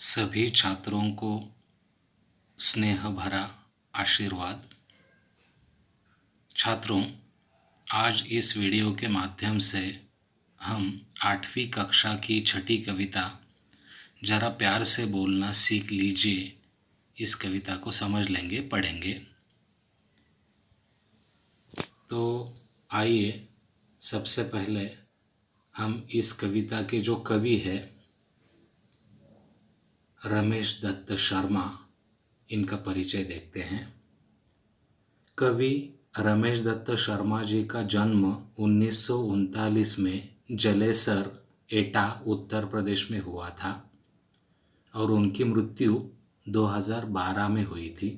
सभी छात्रों को स्नेह भरा आशीर्वाद। छात्रों, आज इस वीडियो के माध्यम से हम 8वीं कक्षा की छठी कविता जरा प्यार से बोलना सीख लीजिए इस कविता को समझ लेंगे, पढ़ेंगे। तो आइए सबसे पहले हम इस कविता के जो कवि है रमेश दत्त शर्मा, इनका परिचय देखते हैं। कवि रमेश दत्त शर्मा जी का जन्म 1939 में जलेसर, एटा, उत्तर प्रदेश में हुआ था और उनकी मृत्यु 2012 में हुई थी।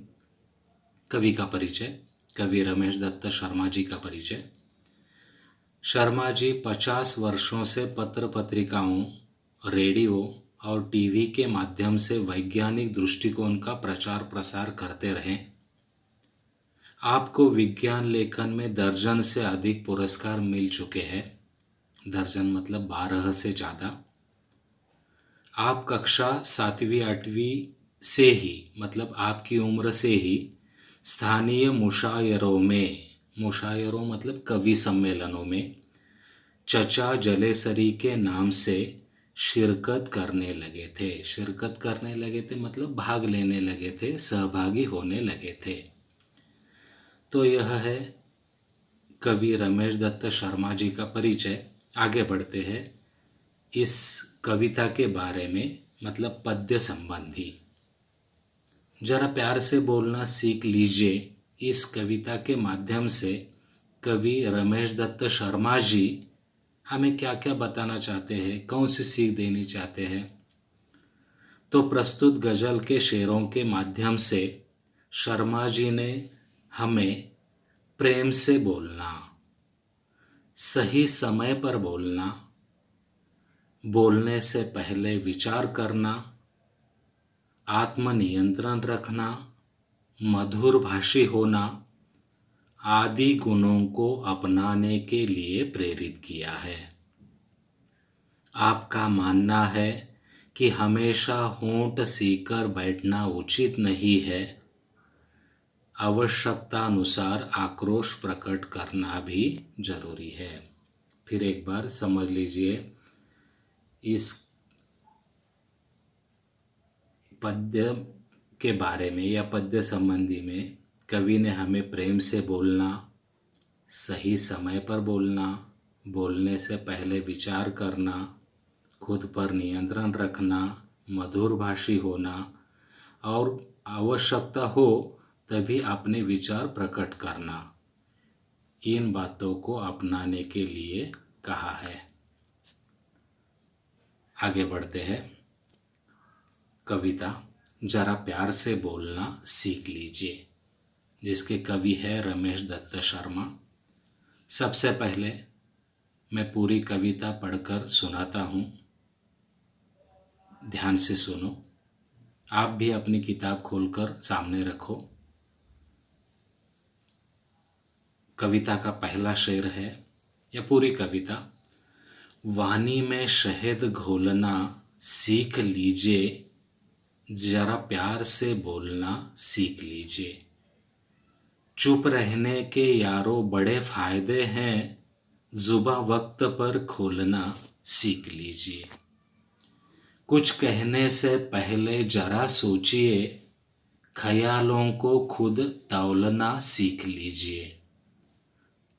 कवि का परिचय, कवि रमेश दत्त शर्मा जी का परिचय। शर्मा जी 50 वर्षों से पत्र पत्रिकाओं, रेडियो और टीवी के माध्यम से वैज्ञानिक दृष्टिकोण का प्रचार प्रसार करते रहे। आपको विज्ञान लेखन में दर्जन से अधिक पुरस्कार मिल चुके हैं। दर्जन मतलब 12 से ज़्यादा। आप कक्षा 7वीं 8वीं से ही, मतलब आपकी उम्र से ही स्थानीय मुशायरों में, मुशायरों मतलब कवि सम्मेलनों में, चचा जलेसरी के नाम से शिरकत करने लगे थे। शिरकत करने लगे थे मतलब भाग लेने लगे थे, सहभागी होने लगे थे। तो यह है कवि रमेश दत्त शर्मा जी का परिचय। आगे बढ़ते हैं इस कविता के बारे में, मतलब पद्य संबंधी। जरा प्यार से बोलना सीख लीजिए इस कविता के माध्यम से कवि रमेश दत्त शर्मा जी हमें क्या क्या बताना चाहते हैं, कौन सी सीख देनी चाहते हैं। तो प्रस्तुत गज़ल के शेरों के माध्यम से शर्मा जी ने हमें प्रेम से बोलना, सही समय पर बोलना, बोलने से पहले विचार करना, आत्मनियंत्रण रखना, मधुर भाषी होना आदि गुणों को अपनाने के लिए प्रेरित किया है। आपका मानना है कि हमेशा होंठ सीकर बैठना उचित नहीं है। आवश्यकतानुसार आक्रोश प्रकट करना भी जरूरी है। फिर एक बार समझ लीजिए इस पद्य के बारे में या पद्य संबंधी में। कवि ने हमें प्रेम से बोलना, सही समय पर बोलना, बोलने से पहले विचार करना, खुद पर नियंत्रण रखना, मधुर भाषी होना और आवश्यकता हो तभी अपने विचार प्रकट करना, इन बातों को अपनाने के लिए कहा है। आगे बढ़ते हैं। कविता जरा प्यार से बोलना सीख लीजिए, जिसके कवि है रमेश दत्त शर्मा। सबसे पहले मैं पूरी कविता पढ़कर सुनाता हूँ, ध्यान से सुनो। आप भी अपनी किताब खोलकर सामने रखो। कविता का पहला शेर है, या पूरी कविता। वानी में शहद घोलना सीख लीजिए, जरा प्यार से बोलना सीख लीजिए। चुप रहने के यारों बड़े फायदे हैं, जुबां वक्त पर खोलना सीख लीजिए। कुछ कहने से पहले जरा सोचिए, ख्यालों को खुद तौलना सीख लीजिए।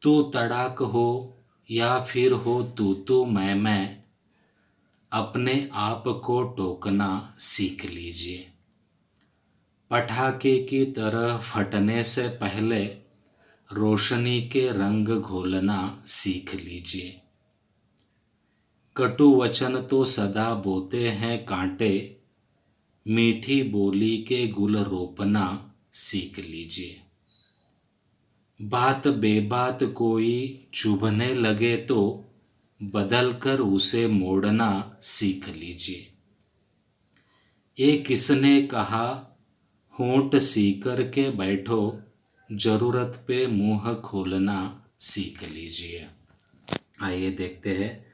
तू तड़ाक हो या फिर हो तू मैं, अपने आप को टोकना सीख लीजिए। पटाखे की तरह फटने से पहले रोशनी के रंग घोलना सीख लीजिए। कटु वचन तो सदा बोते हैं कांटे, मीठी बोली के गुल रोपना सीख लीजिए। बात बेबात कोई चुभने लगे तो बदल कर उसे मोड़ना सीख लीजिए। ये किसने कहा होंठ सीकर के बैठो, जरूरत पे मुंह खोलना सीख लीजिए। आइए देखते हैं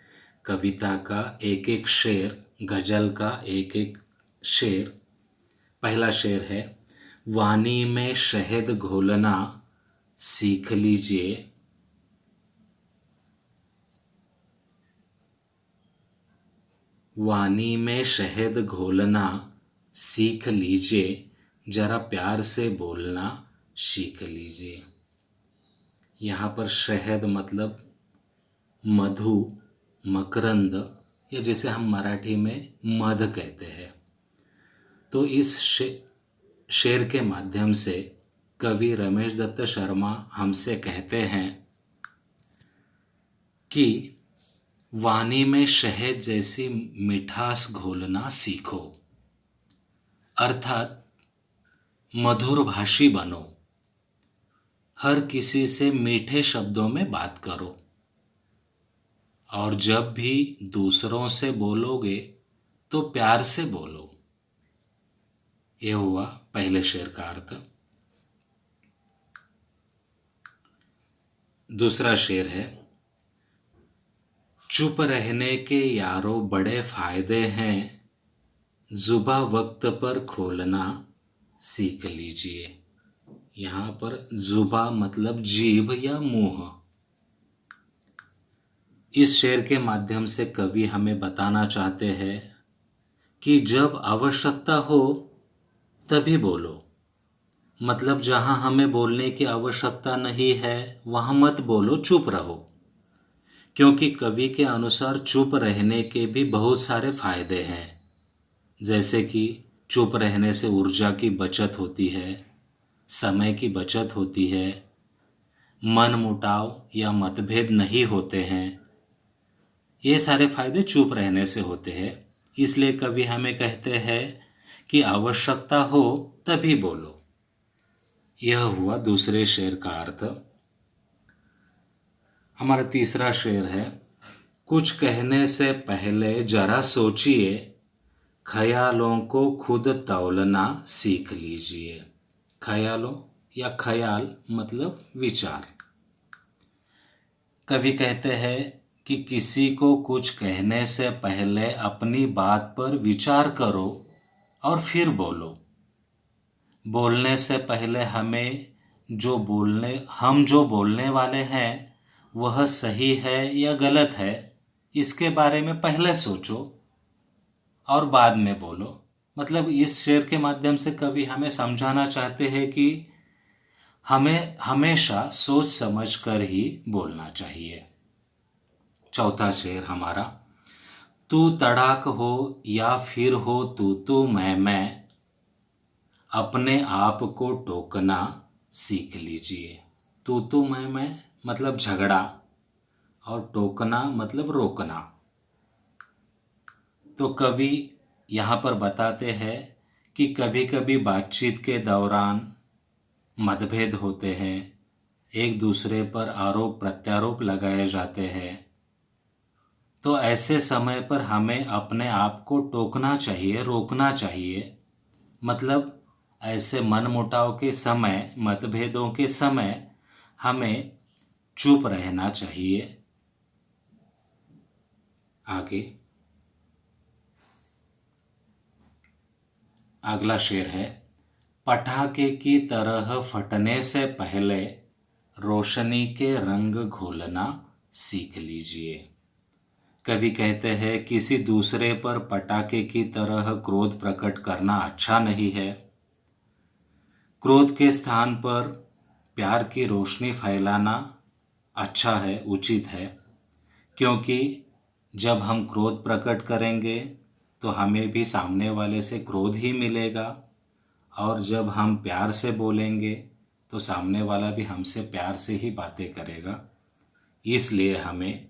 कविता का एक एक शेर, गजल का एक एक शेर, पहला शेर है, वानी में शहद घोलना सीख लीजिए। वानी में शहद घोलना सीख लीजिए, जरा प्यार से बोलना सीख लीजिए। यहाँ पर शहद मतलब मधु, मकरंद, या जिसे हम मराठी में मध कहते हैं। तो इस शेर के माध्यम से कवि रमेश दत्त शर्मा हमसे कहते हैं कि वाणी में शहद जैसी मिठास घोलना सीखो, अर्थात मधुर भाषी बनो, हर किसी से मीठे शब्दों में बात करो, और जब भी दूसरों से बोलोगे तो प्यार से बोलो। यह हुआ पहले शेर का अर्थ। दूसरा शेर है, चुप रहने के यारो बड़े फायदे हैं, जुबा वक्त पर खोलना सीख लीजिए। यहाँ पर जुबा मतलब जीभ या मुंह। इस शेर के माध्यम से कवि हमें बताना चाहते हैं कि जब आवश्यकता हो तभी बोलो, मतलब जहाँ हमें बोलने की आवश्यकता नहीं है वहाँ मत बोलो, चुप रहो। क्योंकि कवि के अनुसार चुप रहने के भी बहुत सारे फायदे हैं, जैसे कि चुप रहने से ऊर्जा की बचत होती है, समय की बचत होती है, मन मुटाव या मतभेद नहीं होते हैं। ये सारे फायदे चुप रहने से होते हैं। इसलिए कवि हमें कहते हैं कि आवश्यकता हो तभी बोलो। यह हुआ दूसरे शेर का अर्थ। हमारा तीसरा शेर है, कुछ कहने से पहले जरा सोचिए, ख्यालों को खुद तौलना सीख लीजिए। ख्यालों या ख्याल मतलब विचार। कवि कहते हैं कि किसी को कुछ कहने से पहले अपनी बात पर विचार करो और फिर बोलो। बोलने से पहले हम जो बोलने वाले हैं वह सही है या गलत है, इसके बारे में पहले सोचो और बाद में बोलो। मतलब इस शेर के माध्यम से कवि हमें समझाना चाहते हैं कि हमें हमेशा सोच समझ कर ही बोलना चाहिए। चौथा शेर हमारा, तू तड़ाक हो या फिर हो तू मैं, अपने आप को टोकना सीख लीजिए। तू मैं मतलब झगड़ा, और टोकना मतलब रोकना। तो कवि यहाँ पर बताते हैं कि कभी कभी बातचीत के दौरान मतभेद होते हैं, एक दूसरे पर आरोप प्रत्यारोप लगाए जाते हैं। तो ऐसे समय पर हमें अपने आप को टोकना चाहिए, रोकना चाहिए। मतलब ऐसे मनमुटाव के समय, मतभेदों के समय हमें चुप रहना चाहिए। आगे अगला शेर है, पटाखे की तरह फटने से पहले रोशनी के रंग घोलना सीख लीजिए। कवि कहते हैं किसी दूसरे पर पटाखे की तरह क्रोध प्रकट करना अच्छा नहीं है। क्रोध के स्थान पर प्यार की रोशनी फैलाना अच्छा है, उचित है। क्योंकि जब हम क्रोध प्रकट करेंगे तो हमें भी सामने वाले से क्रोध ही मिलेगा, और जब हम प्यार से बोलेंगे तो सामने वाला भी हमसे प्यार से ही बातें करेगा। इसलिए हमें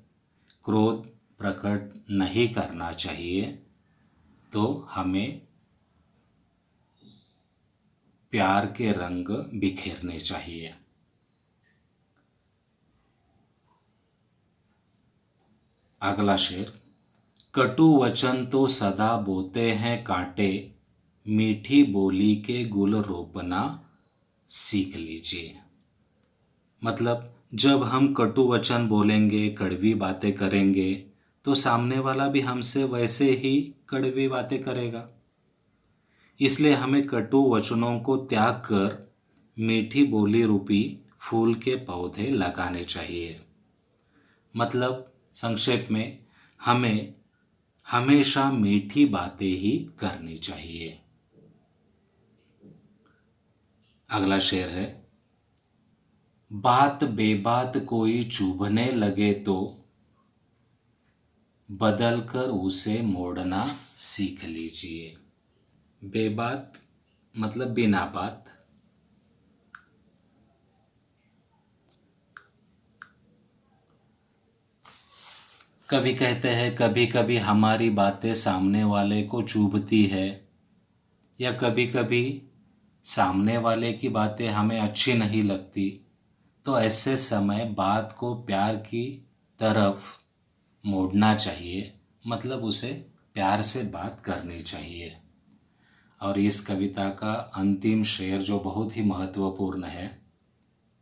क्रोध प्रकट नहीं करना चाहिए, तो हमें प्यार के रंग बिखेरने चाहिए। अगला शेर, कटु वचन तो सदा बोते हैं कांटे, मीठी बोली के गुल रोपना सीख लीजिए। मतलब जब हम कटु वचन बोलेंगे, कड़वी बातें करेंगे, तो सामने वाला भी हमसे वैसे ही कड़वी बातें करेगा। इसलिए हमें कटु वचनों को त्याग कर मीठी बोली रूपी फूल के पौधे लगाने चाहिए। मतलब संक्षेप में हमें हमेशा मीठी बातें ही करनी चाहिए। अगला शेर है, बात बेबात कोई चुभने लगे तो बदल कर उसे मोड़ना सीख लीजिए। बेबात मतलब बिना बात। कभी कहते हैं कभी कभी हमारी बातें सामने वाले को चुभती है, या कभी कभी सामने वाले की बातें हमें अच्छी नहीं लगती, तो ऐसे समय बात को प्यार की तरफ मोड़ना चाहिए। मतलब उसे प्यार से बात करनी चाहिए। और इस कविता का अंतिम शेर जो बहुत ही महत्वपूर्ण है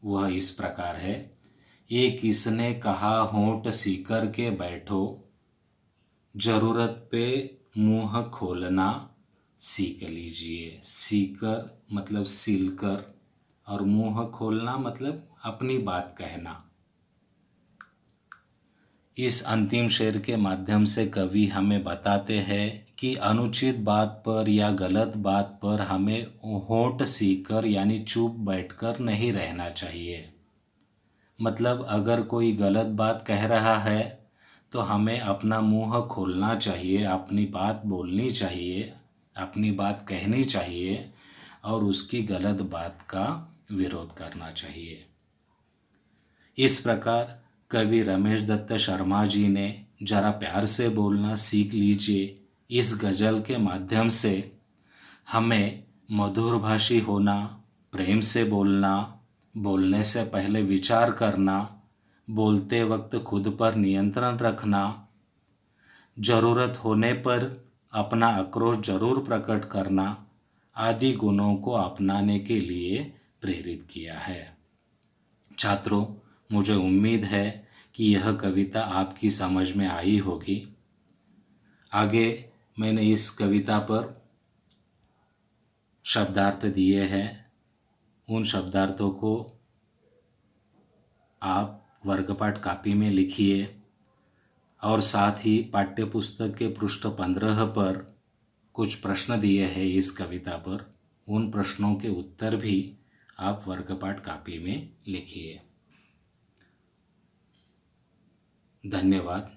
वह इस प्रकार है, ये किसने कहा होंठ सीकर के बैठो, जरूरत पे मुंह खोलना सीख लीजिए। सीकर मतलब सिलकर, और मुंह खोलना मतलब अपनी बात कहना। इस अंतिम शेर के माध्यम से कवि हमें बताते हैं कि अनुचित बात पर या गलत बात पर हमें होंठ सीकर यानी चुप बैठकर नहीं रहना चाहिए। मतलब अगर कोई गलत बात कह रहा है तो हमें अपना मुंह खोलना चाहिए, अपनी बात बोलनी चाहिए, अपनी बात कहनी चाहिए और उसकी गलत बात का विरोध करना चाहिए। इस प्रकार कवि रमेश दत्त शर्मा जी ने जरा प्यार से बोलना सीख लीजिए इस गज़ल के माध्यम से हमें मधुरभाषी होना, प्रेम से बोलना, बोलने से पहले विचार करना, बोलते वक्त खुद पर नियंत्रण रखना, ज़रूरत होने पर अपना आक्रोश जरूर प्रकट करना आदि गुणों को अपनाने के लिए प्रेरित किया है। छात्रों, मुझे उम्मीद है कि यह कविता आपकी समझ में आई होगी। आगे मैंने इस कविता पर शब्दार्थ दिए हैं। उन शब्दार्थों को आप वर्गपाठ कापी में लिखिए और साथ ही पाठ्यपुस्तक के पृष्ठ 15 पर कुछ प्रश्न दिए हैं इस कविता पर। उन प्रश्नों के उत्तर भी आप वर्गपाठ कापी में लिखिए। धन्यवाद।